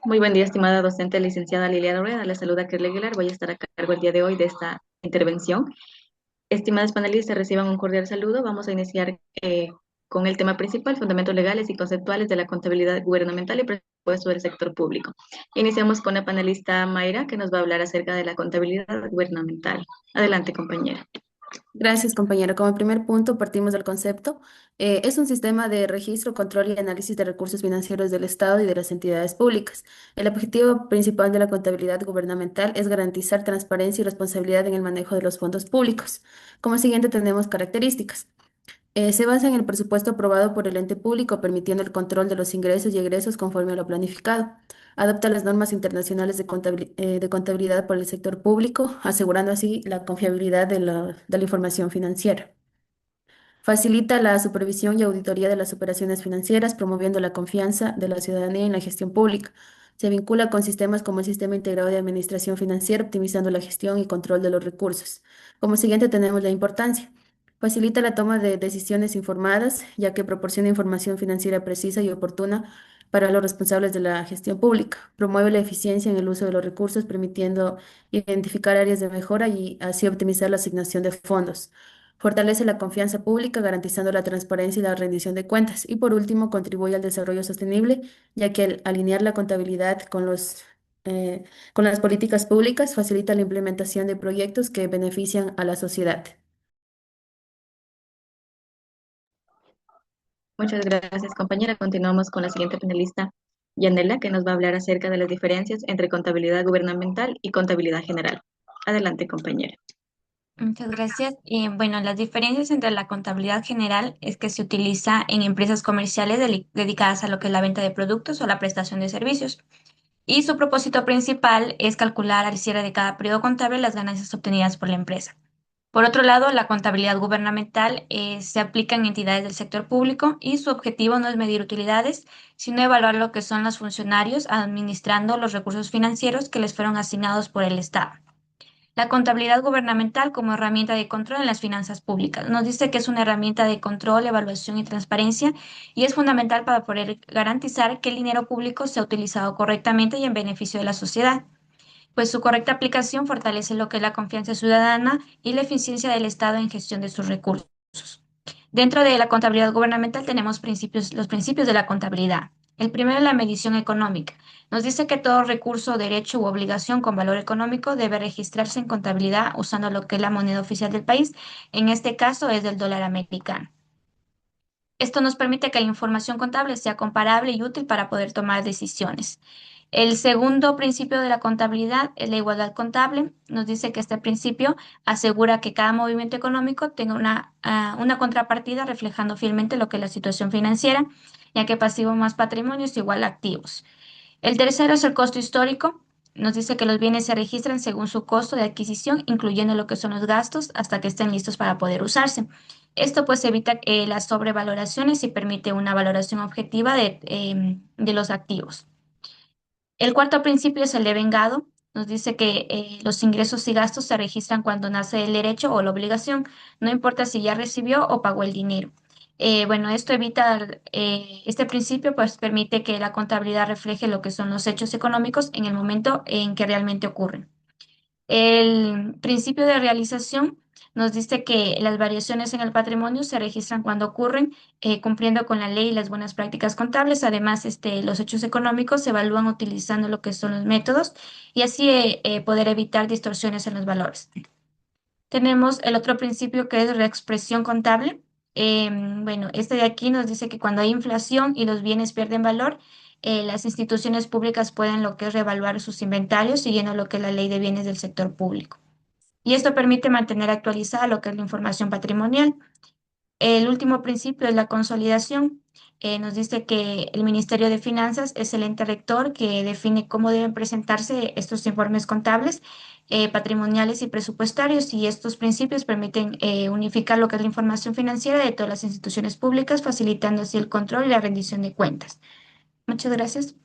Muy buen día, estimada docente licenciada Liliana Rueda. Le saluda Kerly Aguilar. Voy a estar a cargo el día de hoy de esta intervención. Estimados panelistas, reciban un cordial saludo. Vamos a iniciar con el tema principal, fundamentos legales y conceptuales de la contabilidad gubernamental y presupuesto del sector público. Iniciamos con la panelista Mayra, que nos va a hablar acerca de la contabilidad gubernamental. Adelante, compañera. Gracias, compañero. Como primer punto, partimos del concepto. Es un sistema de registro, control y análisis de recursos financieros del Estado y de las entidades públicas. El objetivo principal de la contabilidad gubernamental es garantizar transparencia y responsabilidad en el manejo de los fondos públicos. Como siguiente tenemos características. Se basa en el presupuesto aprobado por el ente público, permitiendo el control de los ingresos y egresos conforme a lo planificado. Adopta las normas internacionales de contabilidad por el sector público, asegurando así la confiabilidad de la información financiera. Facilita la supervisión y auditoría de las operaciones financieras, promoviendo la confianza de la ciudadanía en la gestión pública. Se vincula con sistemas como el Sistema Integrado de Administración Financiera, optimizando la gestión y control de los recursos. Como siguiente tenemos la importancia. Facilita la toma de decisiones informadas, ya que proporciona información financiera precisa y oportuna para los responsables de la gestión pública. Promueve la eficiencia en el uso de los recursos, permitiendo identificar áreas de mejora y así optimizar la asignación de fondos. Fortalece la confianza pública, garantizando la transparencia y la rendición de cuentas. Y por último, contribuye al desarrollo sostenible, ya que al alinear la contabilidad eh, con las políticas públicas facilita la implementación de proyectos que benefician a la sociedad. Muchas gracias, compañera. Continuamos con la siguiente panelista, Yanela, que nos va a hablar acerca de las diferencias entre contabilidad gubernamental y contabilidad general. Adelante, compañera. Muchas gracias. Bueno, las diferencias entre la contabilidad general es que se utiliza en empresas comerciales dedicadas a lo que es la venta de productos o la prestación de servicios. Y su propósito principal es calcular al cierre de cada periodo contable las ganancias obtenidas por la empresa. Por otro lado, la contabilidad gubernamental se aplica en entidades del sector público y su objetivo no es medir utilidades, sino evaluar lo que son los funcionarios administrando los recursos financieros que les fueron asignados por el Estado. La contabilidad gubernamental como herramienta de control en las finanzas públicas. Nos dice que es una herramienta de control, evaluación y transparencia y es fundamental para poder garantizar que el dinero público sea utilizado correctamente y en beneficio de la sociedad, pues su correcta aplicación fortalece lo que es la confianza ciudadana y la eficiencia del Estado en gestión de sus recursos. Dentro de la contabilidad gubernamental tenemos los principios de la contabilidad. El primero es la medición económica. Nos dice que todo recurso, derecho u obligación con valor económico debe registrarse en contabilidad usando lo que es la moneda oficial del país. En este caso es del dólar americano. Esto nos permite que la información contable sea comparable y útil para poder tomar decisiones. El segundo principio de la contabilidad es la igualdad contable. Nos dice que este principio asegura que cada movimiento económico tenga una contrapartida reflejando fielmente lo que es la situación financiera, ya que pasivo más patrimonio es igual a activos. El tercero es el costo histórico. Nos dice que los bienes se registran según su costo de adquisición, incluyendo lo que son los gastos, hasta que estén listos para poder usarse. Esto pues evita las sobrevaloraciones y permite una valoración objetiva de los activos. El cuarto principio es el de vengado. Nos dice que los ingresos y gastos se registran cuando nace el derecho o la obligación, no importa si ya recibió o pagó el dinero. Bueno, esto evita, este principio pues permite que la contabilidad refleje lo que son los hechos económicos en el momento en que realmente ocurren. El principio de realización nos dice que las variaciones en el patrimonio se registran cuando ocurren, cumpliendo con la ley y las buenas prácticas contables. Además, los hechos económicos se evalúan utilizando lo que son los métodos y así poder evitar distorsiones en los valores. Tenemos el otro principio que es reexpresión contable. Bueno, este de aquí nos dice que cuando hay inflación y los bienes pierden valor, las instituciones públicas pueden lo que es reevaluar sus inventarios siguiendo lo que es la ley de bienes del sector público. Y esto permite mantener actualizada lo que es la información patrimonial. El último principio es la consolidación. Nos dice que el Ministerio de Finanzas es el ente rector que define cómo deben presentarse estos informes contables, patrimoniales y presupuestarios, y estos principios permiten unificar lo que es la información financiera de todas las instituciones públicas, facilitando así el control y la rendición de cuentas. Muchas gracias.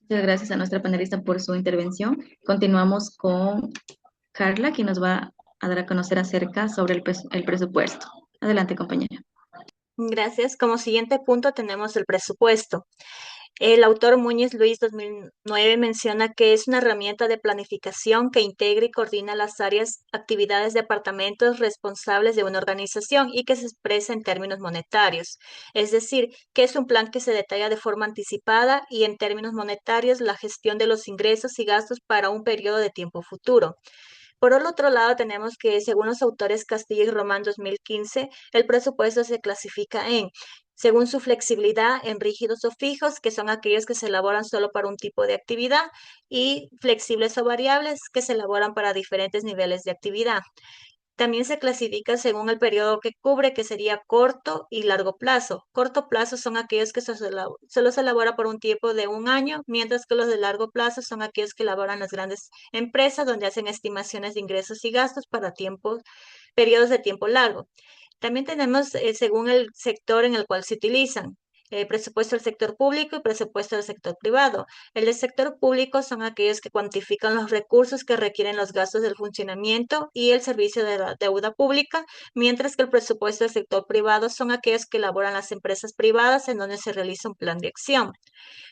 Muchas gracias a nuestra panelista por su intervención. Continuamos con Carla, quien nos va a dar a conocer acerca sobre el presupuesto. Adelante, compañera. Gracias. Como siguiente punto tenemos el presupuesto. El autor Muñiz Luis 2009 menciona que es una herramienta de planificación que integra y coordina las áreas, actividades, departamentos responsables de una organización y que se expresa en términos monetarios. Es decir, que es un plan que se detalla de forma anticipada y en términos monetarios la gestión de los ingresos y gastos para un periodo de tiempo futuro. Por el otro lado, tenemos que, según los autores Castillo y Román 2015, el presupuesto se clasifica según su flexibilidad, en rígidos o fijos, que son aquellos que se elaboran solo para un tipo de actividad, y flexibles o variables, que se elaboran para diferentes niveles de actividad. También se clasifica según el periodo que cubre, que sería corto y largo plazo. Corto plazo son aquellos que solo se elabora por un tiempo de un año, mientras que los de largo plazo son aquellos que elaboran las grandes empresas, donde hacen estimaciones de ingresos y gastos para periodos de tiempo largo. También tenemos, según el sector en el cual se utilizan, presupuesto del sector público y presupuesto del sector privado. El del sector público son aquellos que cuantifican los recursos que requieren los gastos del funcionamiento y el servicio de la deuda pública, mientras que el presupuesto del sector privado son aquellos que elaboran las empresas privadas en donde se realiza un plan de acción.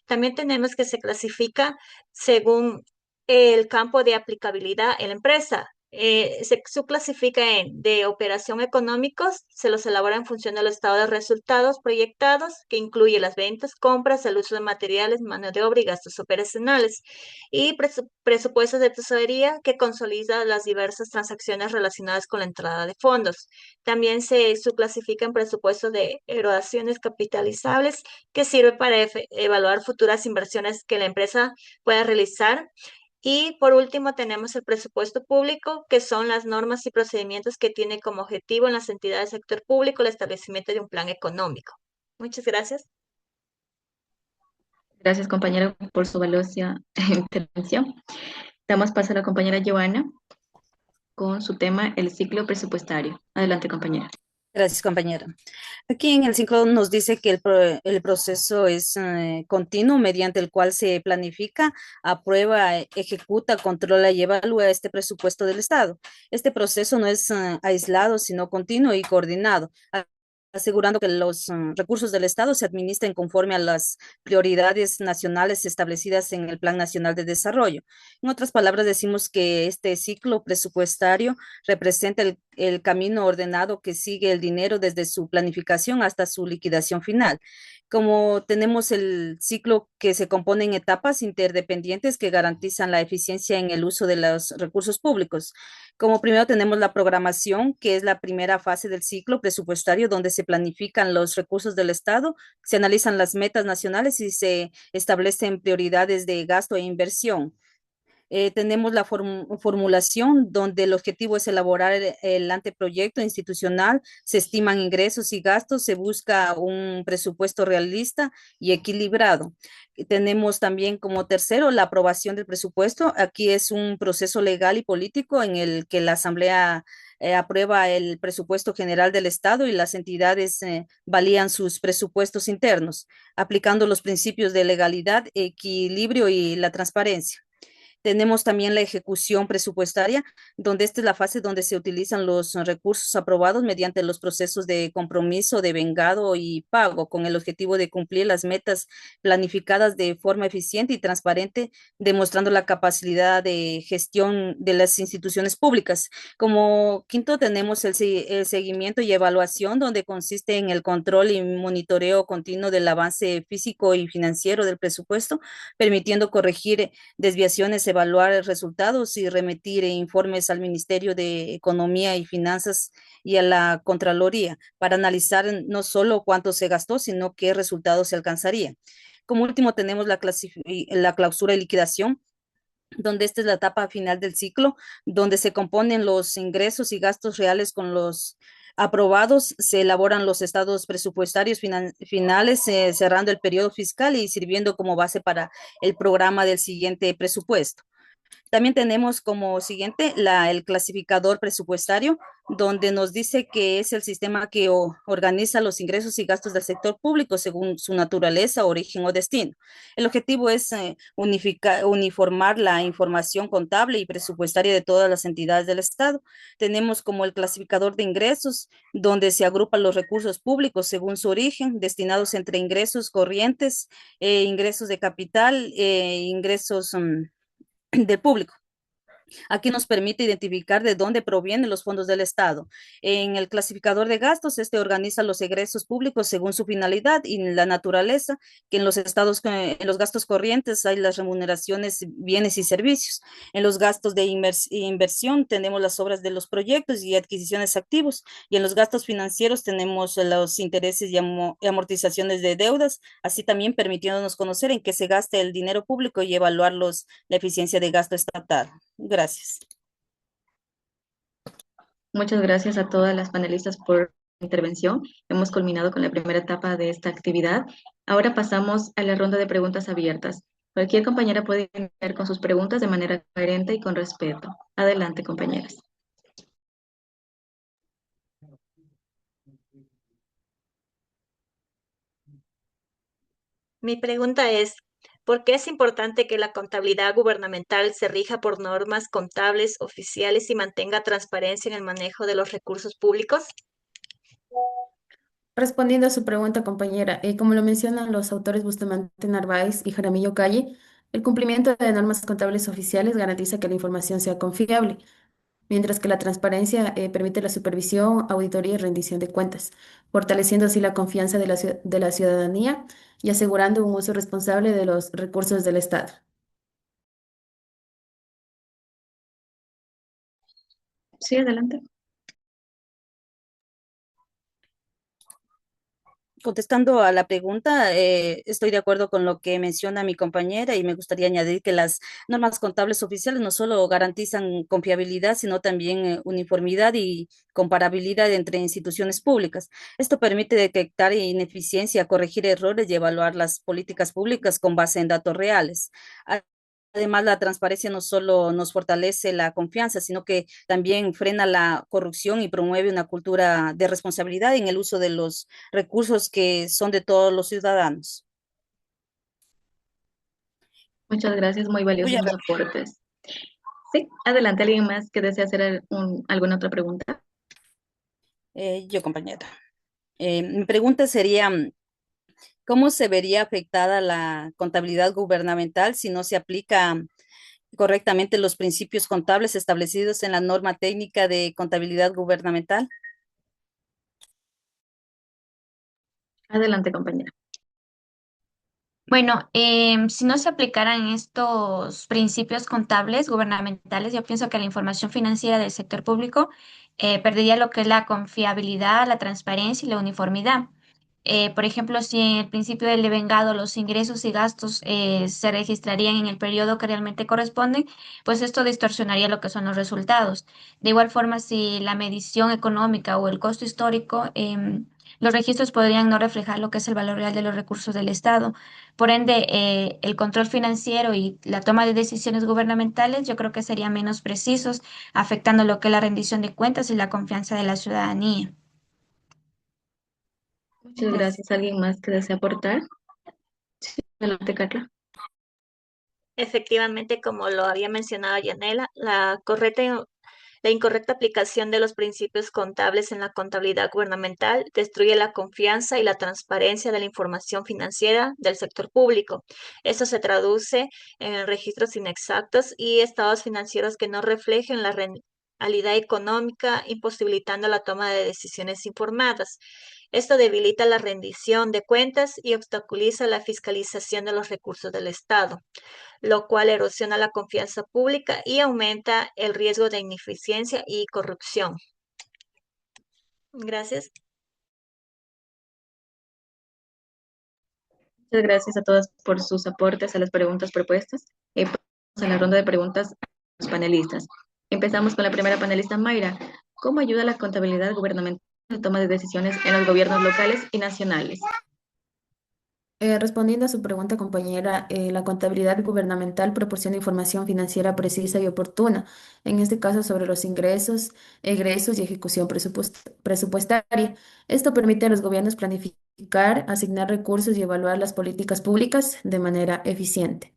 También tenemos que se clasifica según el campo de aplicabilidad en la empresa. Se subclasifica de operación económicos, se los elabora en función de los estados de resultados proyectados, que incluye las ventas, compras, el uso de materiales, mano de obra y gastos operacionales. Y presupuestos de tesorería, que consolida las diversas transacciones relacionadas con la entrada de fondos. También se subclasifica en presupuestos de erogaciones capitalizables, que sirve para evaluar futuras inversiones que la empresa pueda realizar. Y por último, tenemos el presupuesto público, que son las normas y procedimientos que tiene como objetivo en las entidades del sector público el establecimiento de un plan económico. Muchas gracias. Gracias, compañera, por su valiosa intervención. Damos paso a la compañera Joana con su tema, el ciclo presupuestario. Adelante, compañera. Gracias, compañera. Aquí en el ciclo nos dice que el proceso es continuo mediante el cual se planifica, aprueba, ejecuta, controla y evalúa este presupuesto del Estado. Este proceso no es aislado, sino continuo y coordinado, asegurando que los recursos del Estado se administren conforme a las prioridades nacionales establecidas en el Plan Nacional de Desarrollo. En otras palabras, decimos que este ciclo presupuestario representa el camino ordenado que sigue el dinero desde su planificación hasta su liquidación final. Como tenemos el ciclo que se compone en etapas interdependientes que garantizan la eficiencia en el uso de los recursos públicos. Como primero tenemos la programación, que es la primera fase del ciclo presupuestario, donde se planifican los recursos del Estado, se analizan las metas nacionales y se establecen prioridades de gasto e inversión. Tenemos la formulación, donde el objetivo es elaborar el anteproyecto institucional, se estiman ingresos y gastos, se busca un presupuesto realista y equilibrado. Tenemos también como tercero la aprobación del presupuesto. Aquí es un proceso legal y político en el que la Asamblea aprueba el presupuesto general del Estado y las entidades valían sus presupuestos internos, aplicando los principios de legalidad, equilibrio y la transparencia. Tenemos también la ejecución presupuestaria, donde esta es la fase donde se utilizan los recursos aprobados mediante los procesos de compromiso, de vengado y pago, con el objetivo de cumplir las metas planificadas de forma eficiente y transparente, demostrando la capacidad de gestión de las instituciones públicas. Como quinto, tenemos el seguimiento y evaluación, donde consiste en el control y monitoreo continuo del avance físico y financiero del presupuesto, permitiendo corregir desviaciones, evaluar resultados y remitir informes al Ministerio de Economía y Finanzas y a la Contraloría para analizar no solo cuánto se gastó, sino qué resultados se alcanzaría. Como último, tenemos la clausura y liquidación, donde esta es la etapa final del ciclo, donde se componen los ingresos y gastos reales con los aprobados, se elaboran los estados presupuestarios finales, cerrando el periodo fiscal y sirviendo como base para el programa del siguiente presupuesto. También tenemos como siguiente el clasificador presupuestario, donde nos dice que es el sistema que organiza los ingresos y gastos del sector público según su naturaleza, origen o destino. El objetivo es uniformar la información contable y presupuestaria de todas las entidades del Estado. Tenemos como el clasificador de ingresos, donde se agrupan los recursos públicos según su origen, destinados entre ingresos corrientes, ingresos de capital, ingresos del público. Aquí nos permite identificar de dónde provienen los fondos del Estado. En el clasificador de gastos, este organiza los egresos públicos según su finalidad y la naturaleza, que en los en los gastos corrientes hay las remuneraciones, bienes y servicios. En los gastos de inversión tenemos las obras de los proyectos y adquisiciones activos. Y en los gastos financieros tenemos los intereses y amortizaciones de deudas, así también permitiéndonos conocer en qué se gasta el dinero público y evaluar la eficiencia de gasto estatal. Gracias. Muchas gracias a todas las panelistas por la intervención. Hemos culminado con la primera etapa de esta actividad. Ahora pasamos a la ronda de preguntas abiertas. Cualquier compañera puede iniciar con sus preguntas de manera coherente y con respeto. Adelante, compañeras. Mi pregunta es, ¿por qué es importante que la contabilidad gubernamental se rija por normas contables oficiales y mantenga transparencia en el manejo de los recursos públicos? Respondiendo a su pregunta, compañera, como lo mencionan los autores Bustamante Narváez y Jaramillo Calle, el cumplimiento de normas contables oficiales garantiza que la información sea confiable, mientras que la transparencia permite la supervisión, auditoría y rendición de cuentas, fortaleciendo así la confianza de de la ciudadanía y asegurando un uso responsable de los recursos del Estado. Sí, adelante. Contestando a la pregunta, estoy de acuerdo con lo que menciona mi compañera y me gustaría añadir que las normas contables oficiales no solo garantizan confiabilidad, sino también uniformidad y comparabilidad entre instituciones públicas. Esto permite detectar ineficiencia, corregir errores y evaluar las políticas públicas con base en datos reales. Además, la transparencia no solo nos fortalece la confianza, sino que también frena la corrupción y promueve una cultura de responsabilidad en el uso de los recursos que son de todos los ciudadanos. Muchas gracias, muy Voy valiosos a los aportes. Sí, adelante. ¿Alguien más que desee hacer alguna otra pregunta? yo, compañera. Mi pregunta sería, ¿cómo se vería afectada la contabilidad gubernamental si no se aplica correctamente los principios contables establecidos en la norma técnica de contabilidad gubernamental? Adelante, compañera. Bueno, si no se aplicaran estos principios contables gubernamentales, yo pienso que la información financiera del sector público perdería lo que es la confiabilidad, la transparencia y la uniformidad. Por ejemplo, si en el principio del devengado los ingresos y gastos se registrarían en el periodo que realmente corresponden, pues esto distorsionaría lo que son los resultados. De igual forma, si la medición económica o el costo histórico, los registros podrían no reflejar lo que es el valor real de los recursos del Estado. Por ende, el control financiero y la toma de decisiones gubernamentales yo creo que serían menos precisos, afectando lo que es la rendición de cuentas y la confianza de la ciudadanía. Muchas Gracias. gracias. ¿Alguien más que desee aportar? Sí, adelante, Carla. Efectivamente, como lo había mencionado Yanela, la incorrecta aplicación de los principios contables en la contabilidad gubernamental destruye la confianza y la transparencia de la información financiera del sector público. Esto se traduce en registros inexactos y estados financieros que no reflejen la realidad económica, imposibilitando la toma de decisiones informadas. Esto debilita la rendición de cuentas y obstaculiza la fiscalización de los recursos del Estado, lo cual erosiona la confianza pública y aumenta el riesgo de ineficiencia y corrupción. Gracias. Muchas gracias a todas por sus aportes a las preguntas propuestas. Pasamos a la ronda de preguntas a los panelistas. Empezamos con la primera panelista, Mayra. ¿Cómo ayuda la contabilidad gubernamental en la toma de decisiones en los gobiernos locales y nacionales? Respondiendo a su pregunta, compañera, la contabilidad gubernamental proporciona información financiera precisa y oportuna, en este caso sobre los ingresos, egresos y ejecución presupuestaria. Esto permite a los gobiernos planificar, asignar recursos y evaluar las políticas públicas de manera eficiente.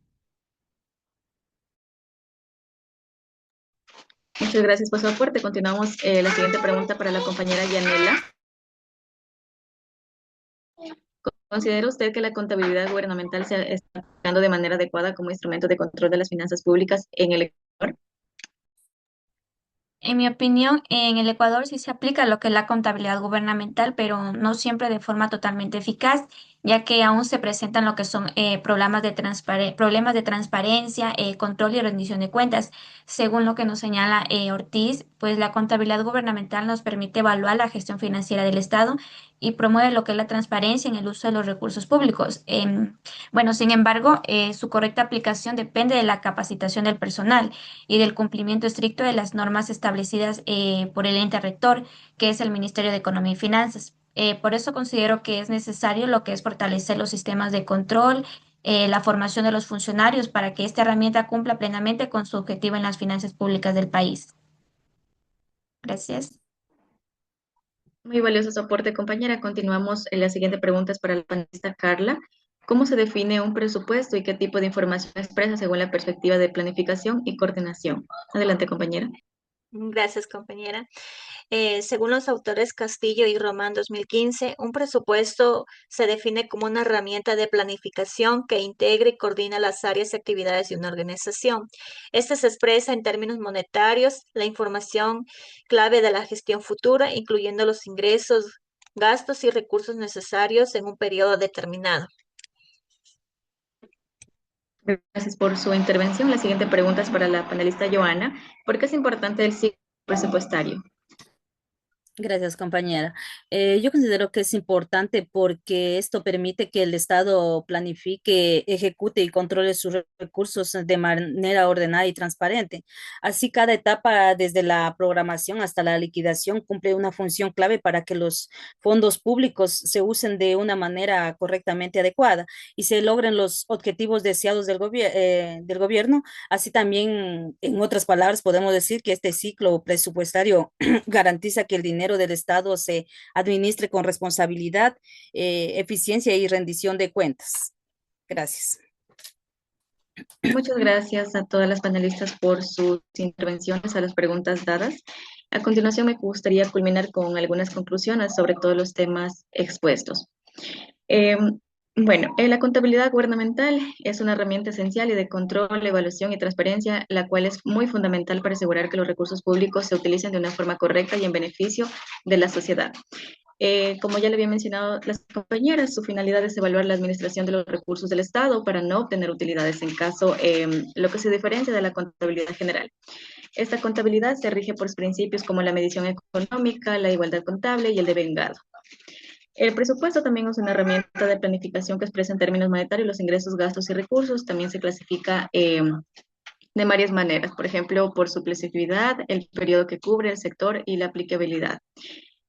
Muchas gracias por su aporte. Continuamos la siguiente pregunta para la compañera Yanela. ¿Considera usted que la contabilidad gubernamental se está aplicando de manera adecuada como instrumento de control de las finanzas públicas en el Ecuador? En mi opinión, en el Ecuador sí se aplica lo que es la contabilidad gubernamental, pero no siempre de forma totalmente eficaz, ya que aún se presentan lo que son problemas de transparencia, control y rendición de cuentas. Según lo que nos señala Ortiz, pues la contabilidad gubernamental nos permite evaluar la gestión financiera del Estado y promueve lo que es la transparencia en el uso de los recursos públicos. Bueno, sin embargo, su correcta aplicación depende de la capacitación del personal y del cumplimiento estricto de las normas establecidas por el ente rector, que es el Ministerio de Economía y Finanzas. Por eso considero que es necesario lo que es fortalecer los sistemas de control, la formación de los funcionarios para que esta herramienta cumpla plenamente con su objetivo en las finanzas públicas del país. Gracias. Muy valioso su aporte, compañera. Continuamos. La siguiente pregunta es para la panelista Carla. ¿Cómo se define un presupuesto y qué tipo de información expresa según la perspectiva de planificación y coordinación? Adelante, compañera. Gracias, compañera. Según los autores Castillo y Román 2015, un presupuesto se define como una herramienta de planificación que integra y coordina las áreas y actividades de una organización. Este se expresa en términos monetarios, la información clave de la gestión futura, incluyendo los ingresos, gastos y recursos necesarios en un periodo determinado. Gracias por su intervención. La siguiente pregunta es para la panelista Joana. ¿Por qué es importante el ciclo presupuestario? Gracias, compañera. Yo considero que es importante porque esto permite que el Estado planifique, ejecute y controle sus recursos de manera ordenada y transparente. Así, cada etapa, desde la programación hasta la liquidación, cumple una función clave para que los fondos públicos se usen de una manera correctamente adecuada y se logren los objetivos deseados del gobierno. Así también, en otras palabras, podemos decir que este ciclo presupuestario garantiza que el dinero del Estado se administre con responsabilidad, eficiencia y rendición de cuentas. Gracias. Muchas gracias a todas las panelistas por sus intervenciones, a las preguntas dadas. A continuación, me gustaría culminar con algunas conclusiones sobre todos los temas expuestos. Eh, la contabilidad gubernamental es una herramienta esencial y de control, evaluación y transparencia, la cual es muy fundamental para asegurar que los recursos públicos se utilicen de una forma correcta y en beneficio de la sociedad. Como ya le había mencionado las compañeras, su finalidad es evaluar la administración de los recursos del Estado para no obtener utilidades en caso, lo que se diferencia de la contabilidad general. Esta contabilidad se rige por principios como la medición económica, la igualdad contable y el devengado. El presupuesto también es una herramienta de planificación que expresa en términos monetarios los ingresos, gastos y recursos. También se clasifica de varias maneras, por ejemplo, por su flexibilidad, el periodo que cubre, el sector y la aplicabilidad.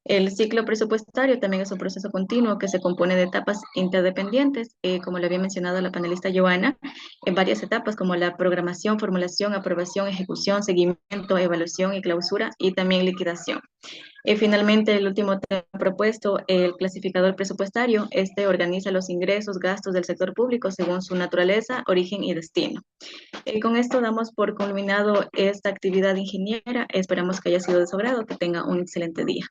El ciclo presupuestario también es un proceso continuo que se compone de etapas interdependientes, como le había mencionado la panelista Joana, en varias etapas como la programación, formulación, aprobación, ejecución, seguimiento, evaluación y clausura y también liquidación. Finalmente, el último tema propuesto, el clasificador presupuestario, este organiza los ingresos, gastos del sector público según su naturaleza, origen y destino. Con esto damos por culminado esta actividad ingeniera. Esperamos que haya sido de su agrado, que tenga un excelente día.